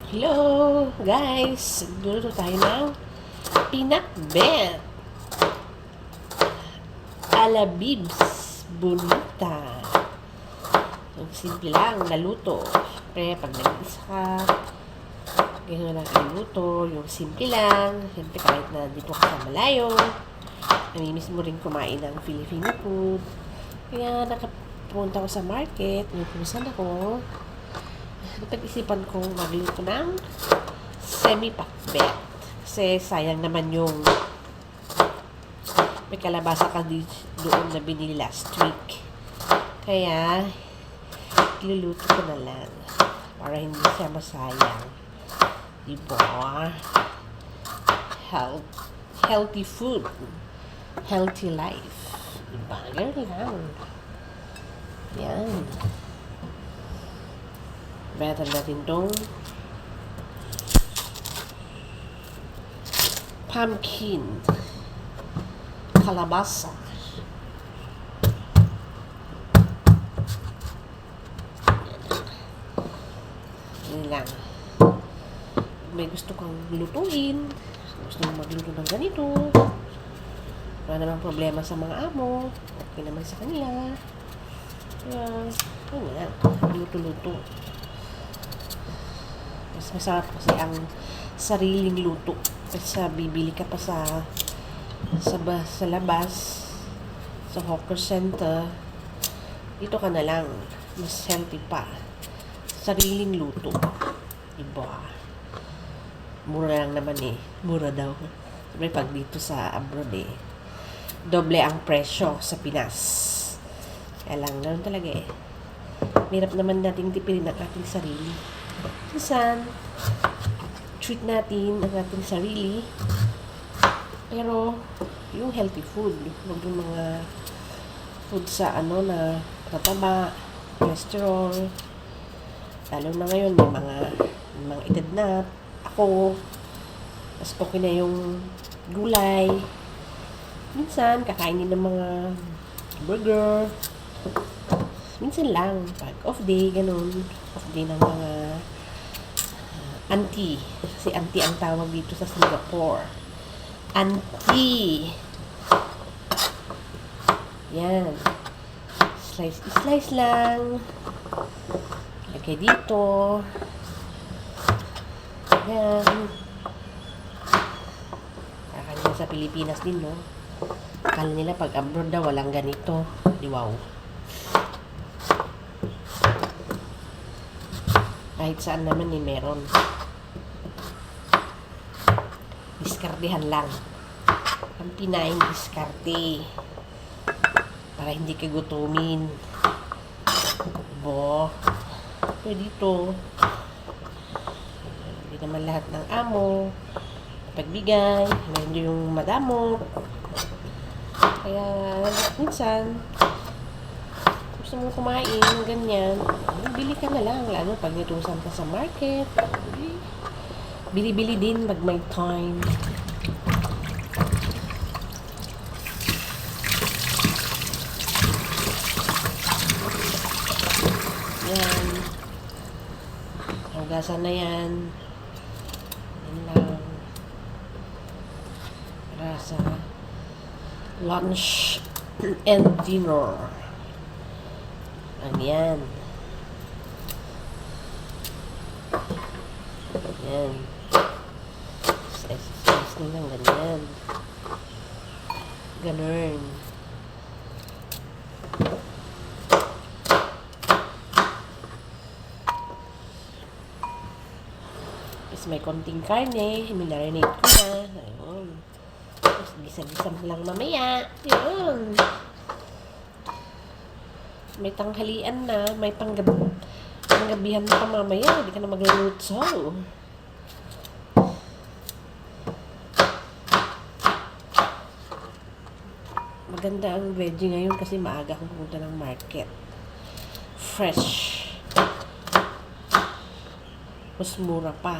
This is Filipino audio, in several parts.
Hello, guys! Luluto tayo ng pinakbet ala Bibs Bonita. Yung simple lang na luto. Siyempre, pag nag-isa ka, gano'n lang iluto. Yung simple lang. Siyempre, kahit na dito ka sa malayo, namimiss mo rin kumain ng Filipino food. Kaya nakapunta ko sa market, nagpusan ako. Napag-isipan kong magluto ng semi-pakbet. Kasi sayang naman yung may kalabasa ka doon na binili last week. Kaya, iluluto ko na lang para hindi siya masayang. Diba? Healthy food. Healthy life. Diba? Ganun lang. Yan. Better natin itong pumpkin kalabasa. Yan lang. May gusto kang lutuin, gusto mong magluto ng ganito, wala namang problema sa mga amo, okay naman sa kanila. Kaya, yun lang, luto-luto. Mas masarap kasi ang sariling luto kaysa bibili ka pa sa labas, sa hawker center. Dito ka na lang, mas healthy pa. Sariling luto. Diba? Mura lang naman eh. Mura daw. Sabi pag dito sa abroad eh, doble ang presyo sa Pinas. Kaya lang, ganoon talaga eh. Hirap naman natin tipirin ang ating sarili. Minsan, treat natin ang ating sarili. Pero, yung healthy food, huwag yung mga food sa na tataba, cholesterol. Lalo na ngayon, may mga edad na. Ako, mas okay na yung gulay. Minsan, kakainin ng mga burger. Minsan lang, pag off day, ganun. Off day ng mga auntie. Kasi auntie ang tawag dito sa Singapore. Auntie. Yan. Slice lang. Lagay dito. Yan. Kakanin sa Pilipinas din, no? Akala nila pag abroad daw, walang ganito. Di wow. Kahit saan naman eh, meron. Diskartehan lang. Ang Pinay, diskarte. Para hindi ka gutumin. Bo. Pero dito, hindi naman lahat ng amo pagbigay. Meron yung madamo. Kaya, minsan, gusto mo kumain, ganyan, bili ka na lang, lalo pag nitusan ka sa market, bili-bili din pag may time. Yan. Hugasan na yan. Yan lang. Para sa lunch and dinner. Ayan. Ayan. Slice nyo lang ganyan. Ganun. Tapos may konting karne. Minarinate ko na. Ayun. Tapos gisa-gisa mo lang mamaya. Ayun. May tanghalian na, may panggabihan pa mamaya, hindi ka na magluluto. Maganda ang veggie ngayon kasi maaga akong pumunta ng market. Fresh. Mas mura pa.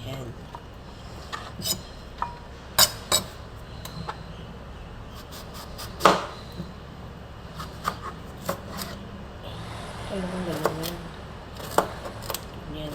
Yan. Kailangan ganun. Yan.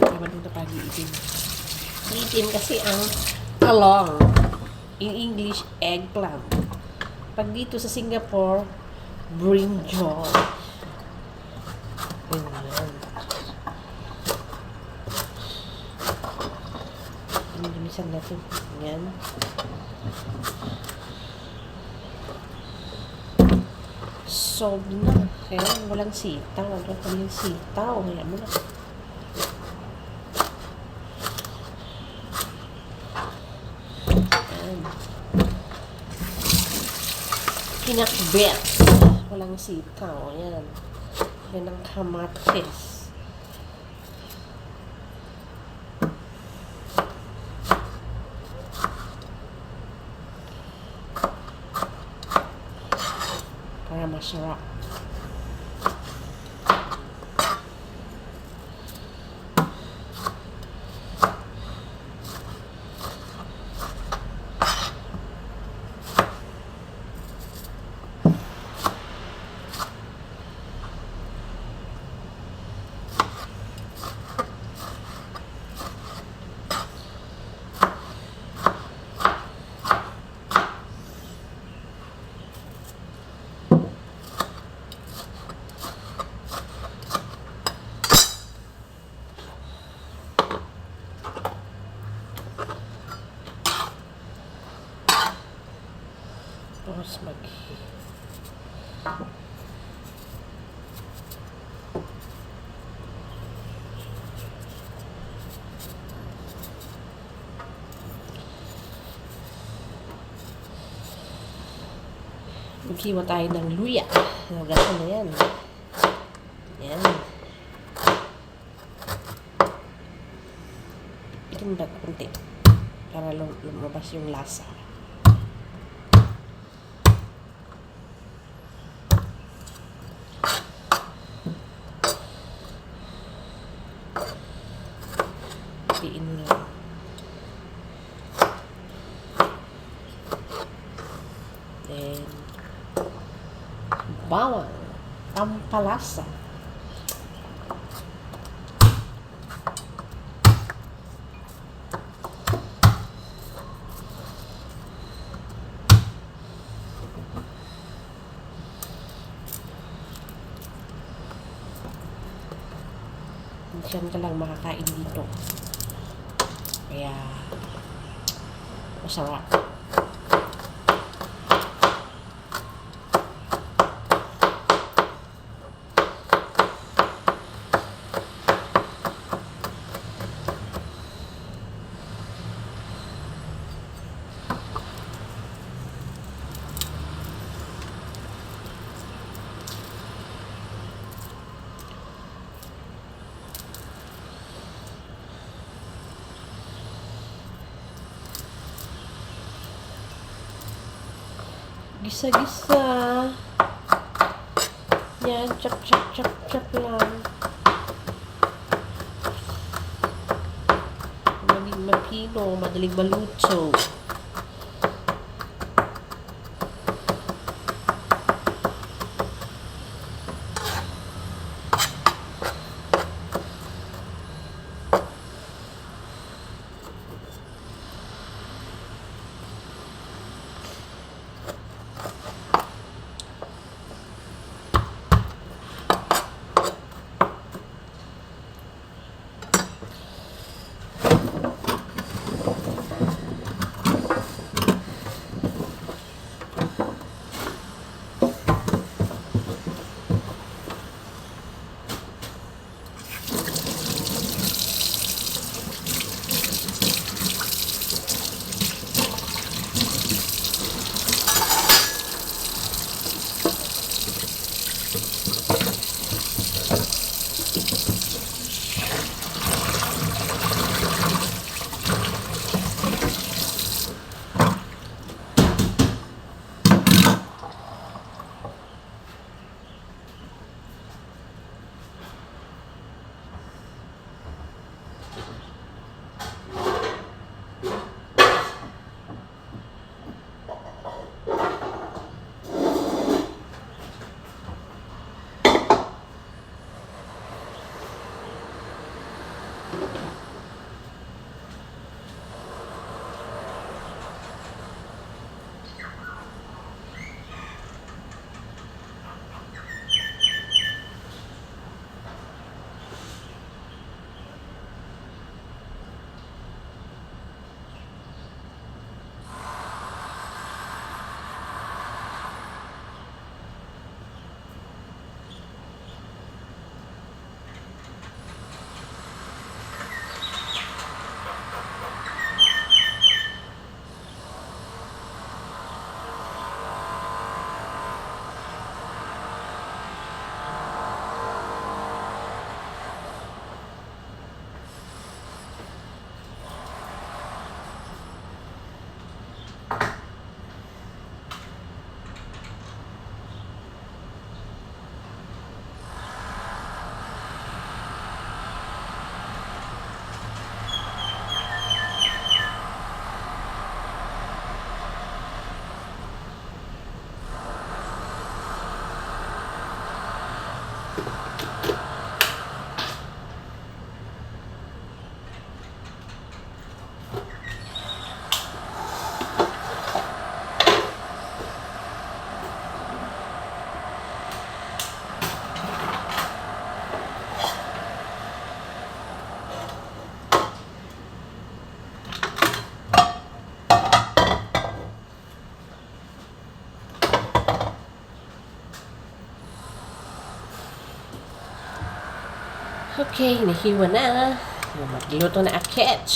Tama din na pag-iitin. Iitin kasi ang talong. In English, eggplant. Pag dito sa Singapore, brinjal. Ayan. Inilimisan natin. Ayan. Solved na. Kaya walang sitaw. Wala kami yung sitaw. Kaya mo na. Ayan. Pinakbet. Walang sitaw. Ayan. Yan ang kamatis. Para masarap. Tapos maghiwa tayo ng luya. Nagasa na yan. Yan. Itin ba kunti para lumabas yung lasa. Piin mo lang. Then, bawang, pampalasa. Diyan ka lang makakain dito. Kaya, masarap. Gisa-gisa. Yan, chop lang. Madaling mapino, madaling maluto. Okay, nahiwa na. Magluto na aketch.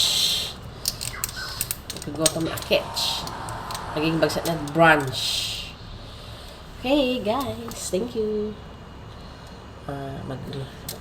Nagluto na aketch. Naging bagsak na brunch. Okay, guys. Thank you. Magluto.